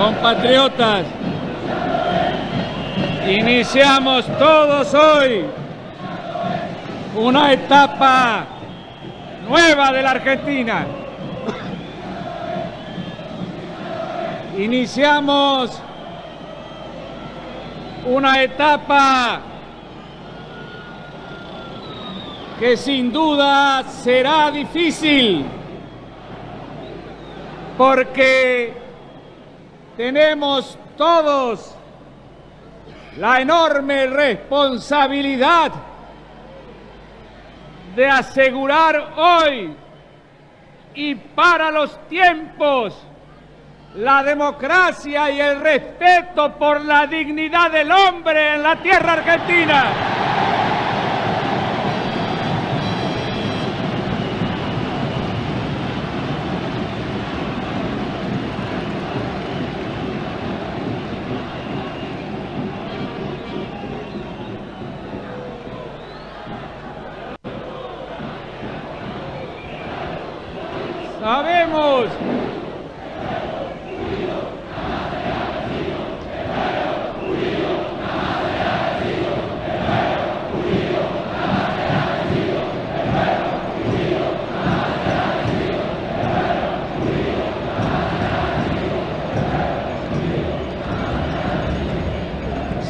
Compatriotas, iniciamos todos hoy una etapa nueva de la Argentina. Iniciamos una etapa que sin duda será difícil, porque tenemos todos la enorme responsabilidad de asegurar hoy y para los tiempos la democracia y el respeto por la dignidad del hombre en la tierra argentina.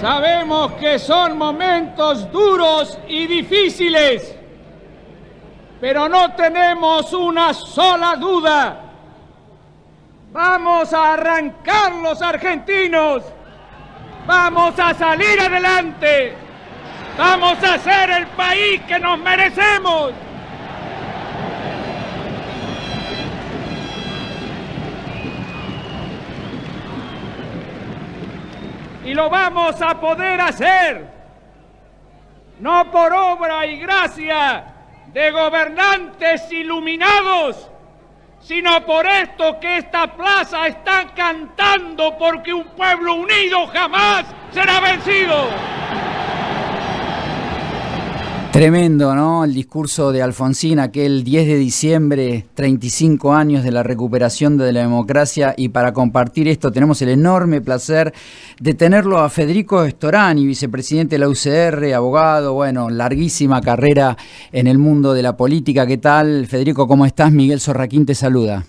Sabemos que son momentos duros y difíciles, pero no tenemos una sola duda. Vamos a arrancar los argentinos, vamos a salir adelante, vamos a ser el país que nos merecemos. Y lo vamos a poder hacer, no por obra y gracia de gobernantes iluminados, sino por esto que esta plaza está cantando, porque un pueblo unido jamás será vencido. Tremendo, ¿no? El discurso de Alfonsín, aquel 10 de diciembre, 35 años de la recuperación de la democracia, y para compartir esto tenemos el enorme placer de tenerlo a Federico Storani, vicepresidente de la UCR, abogado, bueno, larguísima carrera en el mundo de la política. ¿Qué tal, Federico? ¿Cómo estás? Miguel Sorraquín te saluda.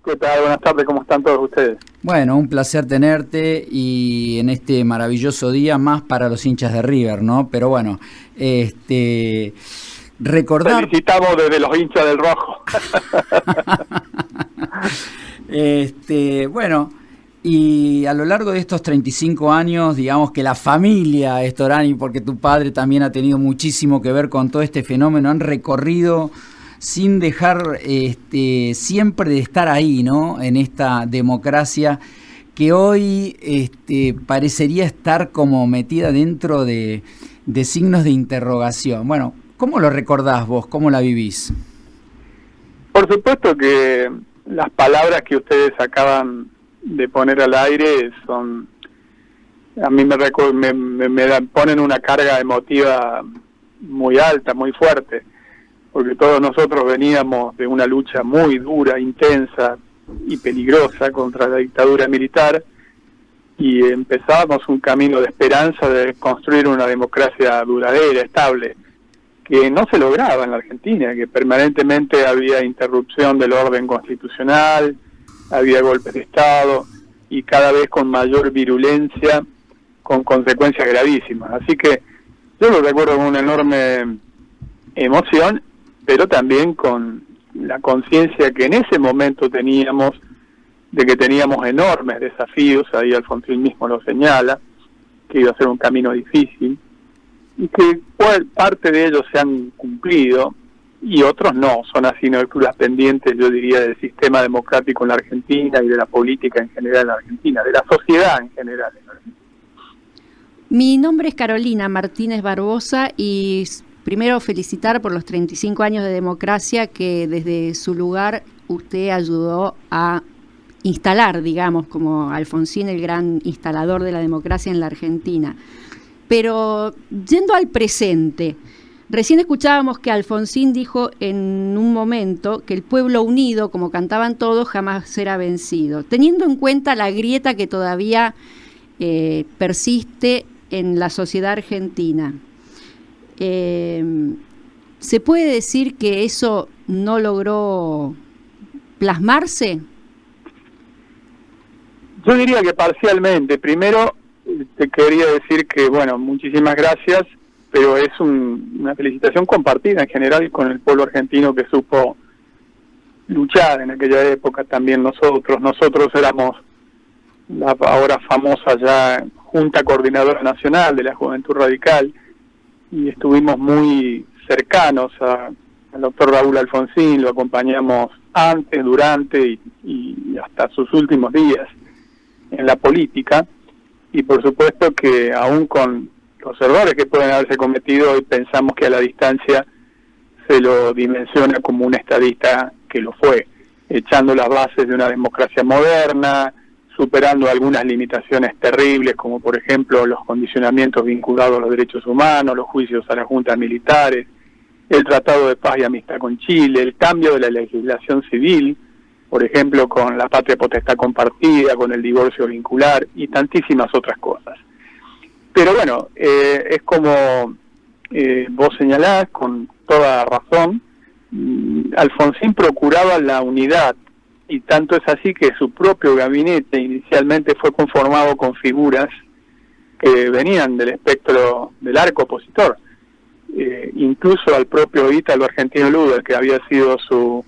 ¿Qué tal? Buenas tardes, ¿cómo están todos ustedes? Bueno, un placer tenerte y en este maravilloso día, más para los hinchas de River, ¿no? Pero bueno, recordar... Felicitamos desde los hinchas del rojo. Bueno, y a lo largo de estos 35 años, digamos que la familia Storani, porque tu padre también ha tenido muchísimo que ver con todo este fenómeno, han recorrido sin dejar siempre de estar ahí, ¿no? En esta democracia que hoy parecería estar como metida dentro de signos de interrogación. Bueno, ¿cómo lo recordás vos? ¿Cómo la vivís? Por supuesto que las palabras que ustedes acaban de poner al aire son, a mí me ponen una carga emotiva muy alta, muy fuerte, porque todos nosotros veníamos de una lucha muy dura, intensa y peligrosa contra la dictadura militar, y empezábamos un camino de esperanza de construir una democracia duradera, estable, que no se lograba en la Argentina, que permanentemente había interrupción del orden constitucional, había golpes de Estado, y cada vez con mayor virulencia, con consecuencias gravísimas. Así que yo lo recuerdo con una enorme emoción, pero también con la conciencia que en ese momento teníamos de que teníamos enormes desafíos, ahí Alfonsín mismo lo señala, que iba a ser un camino difícil, y que parte de ellos se han cumplido, y otros no, son asignaturas pendientes, yo diría, del sistema democrático en la Argentina y de la política en general en la Argentina, de la sociedad en general en la Argentina. Mi nombre es Carolina Martínez Barbosa y primero felicitar por los 35 años de democracia que desde su lugar usted ayudó a instalar, digamos, como Alfonsín, el gran instalador de la democracia en la Argentina. Pero yendo al presente, Recién escuchábamos que Alfonsín dijo en un momento que el pueblo unido, como cantaban todos, jamás será vencido. Teniendo en cuenta la grieta que todavía persiste en la sociedad argentina, ¿se puede decir que eso no logró plasmarse? Yo diría que parcialmente. Primero, te quería decir que, bueno, muchísimas gracias, pero es una felicitación compartida en general con el pueblo argentino que supo luchar en aquella época también Nosotros éramos la ahora famosa ya Junta Coordinadora Nacional de la Juventud Radical y estuvimos muy cercanos al doctor Raúl Alfonsín, lo acompañamos antes, durante y hasta sus últimos días en la política, y por supuesto que aún con los errores que pueden haberse cometido, hoy pensamos que a la distancia se lo dimensiona como un estadista que lo fue, echando las bases de una democracia moderna, superando algunas limitaciones terribles, como por ejemplo los condicionamientos vinculados a los derechos humanos, los juicios a las juntas militares, el Tratado de Paz y Amistad con Chile, el cambio de la legislación civil, por ejemplo con la patria potestad compartida, con el divorcio vincular y tantísimas otras cosas. Pero bueno, es como vos señalás con toda razón, Alfonsín procuraba la unidad, y tanto es así que su propio gabinete inicialmente fue conformado con figuras que venían del espectro del arco opositor. Incluso al propio Ítalo Argentino Luder, que había sido su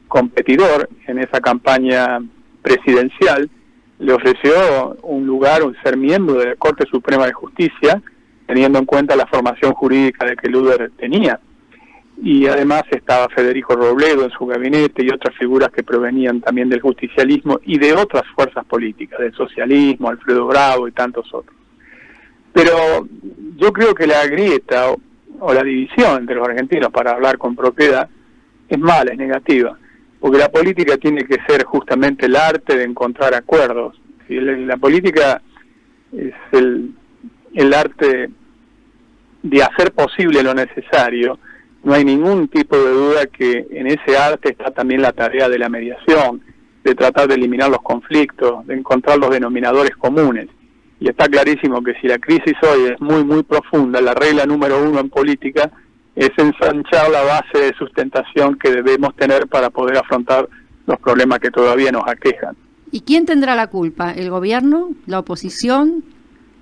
competidor en esa campaña presidencial, le ofreció un lugar, ser miembro de la Corte Suprema de Justicia, teniendo en cuenta la formación jurídica de que Luder tenía. Y además estaba Federico Robledo en su gabinete y otras figuras que provenían también del justicialismo y de otras fuerzas políticas, del socialismo, Alfredo Bravo y tantos otros. Pero yo creo que la grieta o la división entre los argentinos, para hablar con propiedad, es mala, es negativa, porque la política tiene que ser justamente el arte de encontrar acuerdos. ¿Sí? La política es el arte de hacer posible lo necesario. No hay ningún tipo de duda que en ese arte está también la tarea de la mediación, de tratar de eliminar los conflictos, de encontrar los denominadores comunes. Y está clarísimo que si la crisis hoy es muy, muy profunda, la regla número 1 en política es ensanchar la base de sustentación que debemos tener para poder afrontar los problemas que todavía nos aquejan. ¿Y quién tendrá la culpa? ¿El gobierno? ¿La oposición?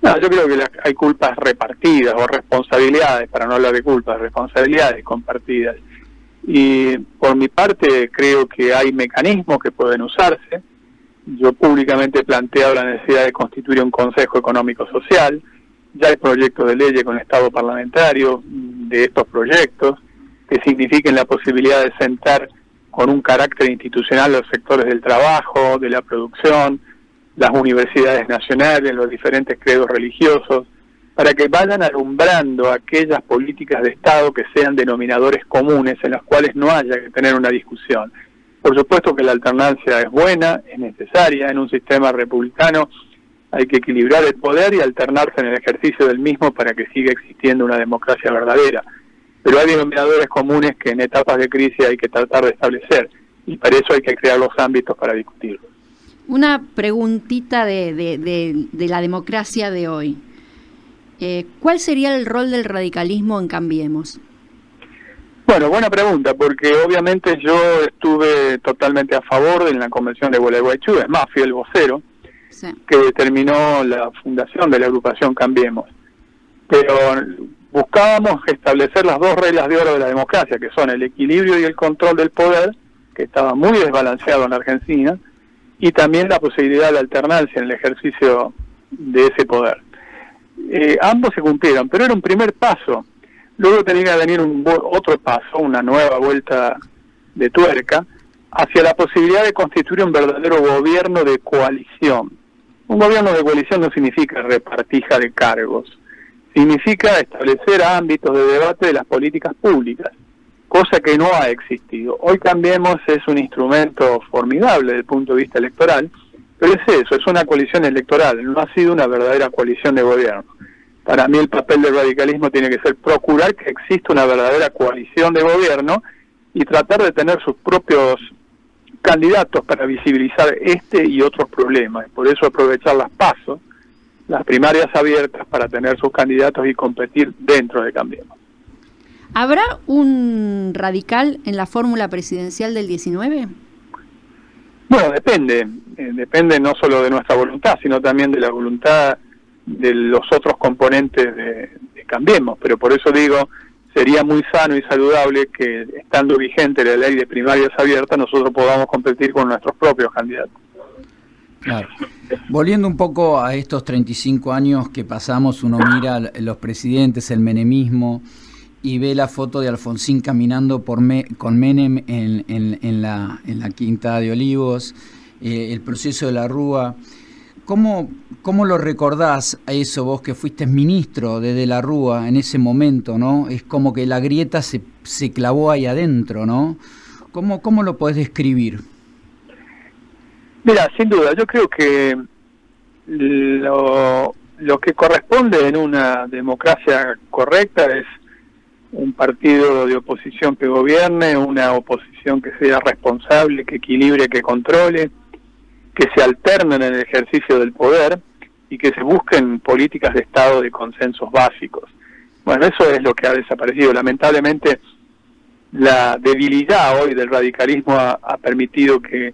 No, yo creo que hay culpas repartidas o responsabilidades, para no hablar de culpas, responsabilidades compartidas. Y por mi parte creo que hay mecanismos que pueden usarse. Yo públicamente he planteado la necesidad de constituir un Consejo Económico Social. Ya hay proyectos de ley con estado parlamentario de estos proyectos que signifiquen la posibilidad de sentar con un carácter institucional los sectores del trabajo, de la producción, las universidades nacionales, los diferentes credos religiosos, para que vayan alumbrando aquellas políticas de Estado que sean denominadores comunes en las cuales no haya que tener una discusión. Por supuesto que la alternancia es buena, es necesaria. En un sistema republicano hay que equilibrar el poder y alternarse en el ejercicio del mismo para que siga existiendo una democracia verdadera. Pero hay denominadores comunes que en etapas de crisis hay que tratar de establecer, y para eso hay que crear los ámbitos para discutirlos. Una preguntita de la democracia de hoy. ¿Cuál sería el rol del radicalismo en Cambiemos? Bueno, buena pregunta, porque obviamente yo estuve totalmente a favor de la convención de Gualeguaychú, es más, fui el vocero, sí, que determinó la fundación de la agrupación Cambiemos. Pero buscábamos establecer las dos reglas de oro de la democracia, que son el equilibrio y el control del poder, que estaba muy desbalanceado en la Argentina, y también la posibilidad de la alternancia en el ejercicio de ese poder. Ambos se cumplieron, pero era un primer paso. Luego tenía que venir otro paso, una nueva vuelta de tuerca, hacia la posibilidad de constituir un verdadero gobierno de coalición. Un gobierno de coalición no significa repartija de cargos, significa establecer ámbitos de debate de las políticas públicas, cosa que no ha existido. Hoy Cambiemos es un instrumento formidable desde el punto de vista electoral, pero es eso, es una coalición electoral, no ha sido una verdadera coalición de gobierno. Para mí el papel del radicalismo tiene que ser procurar que exista una verdadera coalición de gobierno y tratar de tener sus propios candidatos para visibilizar este y otros problemas. Por eso aprovechar las PASO, las primarias abiertas, para tener sus candidatos y competir dentro de Cambiemos. ¿Habrá un radical en la fórmula presidencial del 19? Bueno, depende no solo de nuestra voluntad, sino también de la voluntad de los otros componentes de Cambiemos, pero por eso digo, sería muy sano y saludable que, estando vigente la ley de primarias abiertas, nosotros podamos competir con nuestros propios candidatos. Claro. Volviendo un poco a estos 35 años que pasamos, uno mira los presidentes, el menemismo, y ve la foto de Alfonsín caminando con Menem en la Quinta de Olivos, el proceso de la Rúa. ¿Cómo lo recordás a eso, vos que fuiste ministro de la Rúa en ese momento, ¿no? Es como que la grieta se clavó ahí adentro, ¿no? ¿Cómo lo podés describir? Mira, sin duda, yo creo que lo que corresponde en una democracia correcta es un partido de oposición que gobierne, una oposición que sea responsable, que equilibre, que controle, que se alternen en el ejercicio del poder y que se busquen políticas de Estado de consensos básicos. Bueno, eso es lo que ha desaparecido. Lamentablemente, la debilidad hoy del radicalismo ha permitido que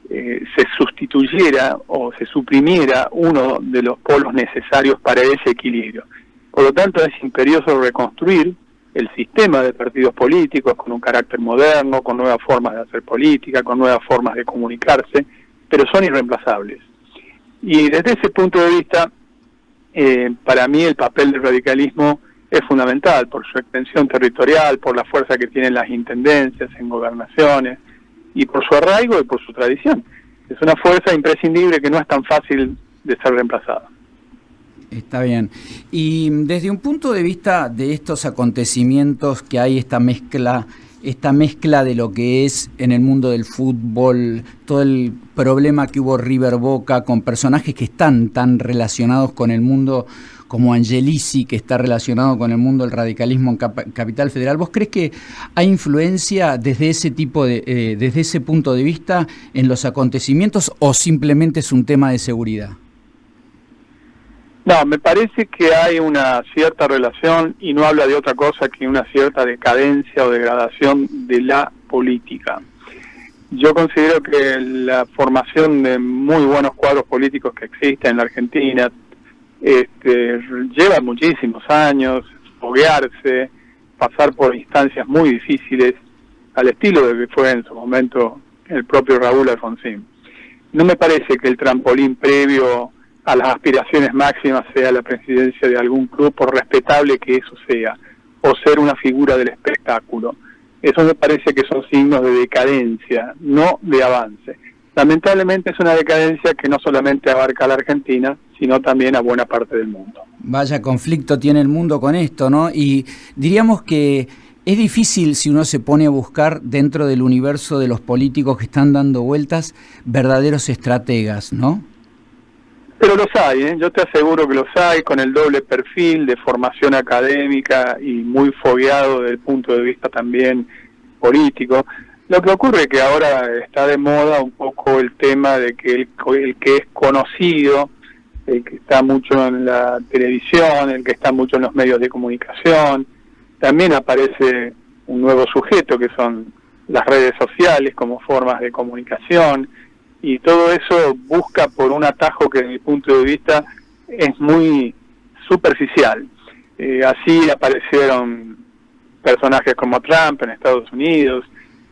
se sustituyera o se suprimiera uno de los polos necesarios para ese equilibrio. Por lo tanto, es imperioso reconstruir el sistema de partidos políticos con un carácter moderno, con nuevas formas de hacer política, con nuevas formas de comunicarse, pero son irreemplazables. Y desde ese punto de vista, para mí el papel del radicalismo es fundamental por su extensión territorial, por la fuerza que tienen las intendencias en gobernaciones y por su arraigo y por su tradición. Es una fuerza imprescindible que no es tan fácil de ser reemplazada. Está bien. Y desde un punto de vista de estos acontecimientos que hay esta mezcla de lo que es en el mundo del fútbol, todo el problema que hubo River Boca con personajes que están tan relacionados con el mundo como Angelici, que está relacionado con el mundo del radicalismo en Capital Federal. ¿Vos crees que hay influencia desde ese desde ese punto de vista en los acontecimientos o simplemente es un tema de seguridad? No, me parece que hay una cierta relación y no habla de otra cosa que una cierta decadencia o degradación de la política. Yo considero que la formación de muy buenos cuadros políticos que existen en la Argentina lleva muchísimos años, foguearse, pasar por instancias muy difíciles, al estilo de que fue en su momento el propio Raúl Alfonsín. No me parece que el trampolín previo a las aspiraciones máximas sea la presidencia de algún club, por respetable que eso sea, o ser una figura del espectáculo. Eso me parece que son signos de decadencia, no de avance. Lamentablemente es una decadencia que no solamente abarca a la Argentina, sino también a buena parte del mundo. Vaya conflicto tiene el mundo con esto, ¿no? Y diríamos que es difícil, si uno se pone a buscar dentro del universo de los políticos que están dando vueltas, verdaderos estrategas, ¿no? Pero los hay, ¿eh? Yo te aseguro que los hay, con el doble perfil de formación académica y muy fogueado desde el punto de vista también político. Lo que ocurre es que ahora está de moda un poco el tema de que el que es conocido, el que está mucho en la televisión, el que está mucho en los medios de comunicación, también aparece un nuevo sujeto que son las redes sociales como formas de comunicación, y todo eso busca por un atajo que desde mi punto de vista es muy superficial. Así aparecieron personajes como Trump en Estados Unidos,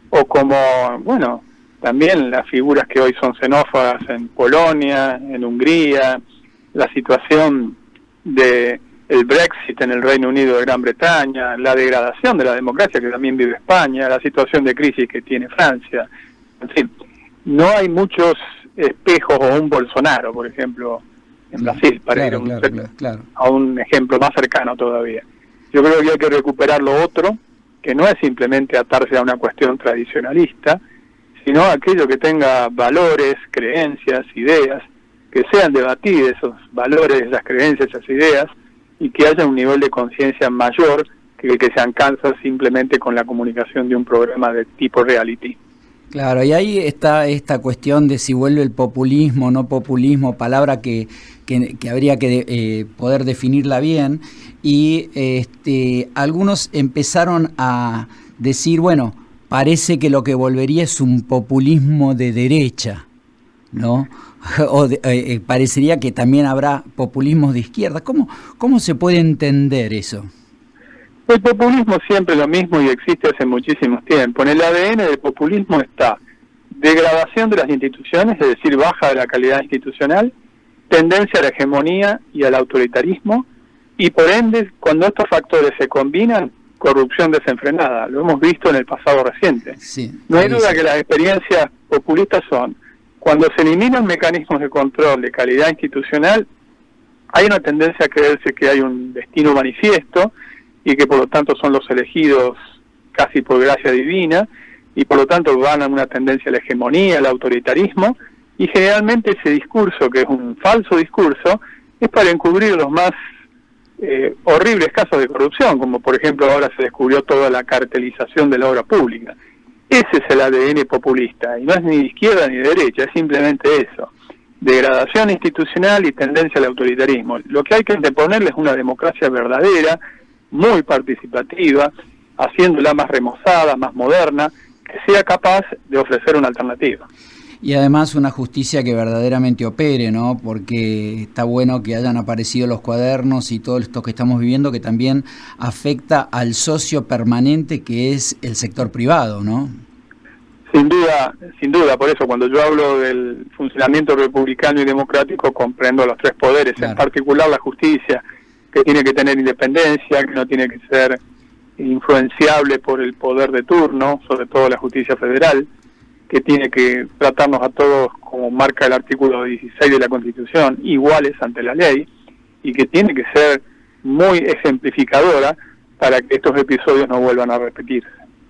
o como, bueno, también las figuras que hoy son xenófobas en Polonia, en Hungría, la situación de el Brexit en el Reino Unido de Gran Bretaña, la degradación de la democracia que también vive España, la situación de crisis que tiene Francia. En fin, no hay muchos espejos, o un Bolsonaro, por ejemplo, en Brasil, para ir a un ejemplo más cercano todavía. Yo creo que hay que recuperar lo otro, que no es simplemente atarse a una cuestión tradicionalista, sino aquello que tenga valores, creencias, ideas, que sean debatidas esos valores, esas creencias, esas ideas, y que haya un nivel de conciencia mayor que el que se alcanza simplemente con la comunicación de un programa de tipo reality. Claro, y ahí está esta cuestión de si vuelve el populismo, no populismo, palabra que habría que poder definirla bien, y algunos empezaron a decir, bueno, parece que lo que volvería es un populismo de derecha, ¿no? O parecería que también habrá populismos de izquierda. ¿Cómo se puede entender eso? El populismo siempre es lo mismo y existe hace muchísimos tiempos. En el ADN del populismo está degradación de las instituciones, es decir, baja de la calidad institucional, tendencia a la hegemonía y al autoritarismo, y por ende, cuando estos factores se combinan, corrupción desenfrenada. Lo hemos visto en el pasado reciente. Sí, no hay duda que las experiencias populistas son, cuando se eliminan mecanismos de control de calidad institucional, hay una tendencia a creerse que hay un destino manifiesto, y que por lo tanto son los elegidos casi por gracia divina, y por lo tanto van a una tendencia a la hegemonía, al autoritarismo, y generalmente ese discurso, que es un falso discurso, es para encubrir los más horribles casos de corrupción, como por ejemplo ahora se descubrió toda la cartelización de la obra pública. Ese es el ADN populista, y no es ni de izquierda ni de derecha, es simplemente eso: degradación institucional y tendencia al autoritarismo. Lo que hay que anteponerle es una democracia verdadera, muy participativa, haciéndola más remozada, más moderna, que sea capaz de ofrecer una alternativa. Y además una justicia que verdaderamente opere, ¿no? Porque está bueno que hayan aparecido los cuadernos y todo esto que estamos viviendo, que también afecta al socio permanente que es el sector privado, ¿no? Sin duda, por eso cuando yo hablo del funcionamiento republicano y democrático comprendo los tres poderes, claro. En particular la justicia, que tiene que tener independencia, que no tiene que ser influenciable por el poder de turno, sobre todo la justicia federal, que tiene que tratarnos a todos, como marca el artículo 16 de la Constitución, iguales ante la ley, y que tiene que ser muy ejemplificadora para que estos episodios no vuelvan a repetirse.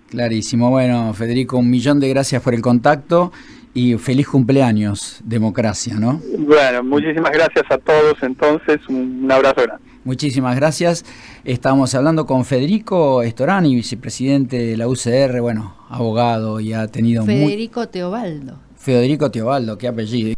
Clarísimo. Bueno, Federico, 1.000.000 de gracias por el contacto y feliz cumpleaños, democracia, ¿no? Bueno, muchísimas gracias a todos, entonces, un abrazo grande. Muchísimas gracias. Estamos hablando con Federico Storani, vicepresidente de la UCR, bueno, abogado, y ha tenido Federico Teobaldo. Federico Teobaldo, qué apellido.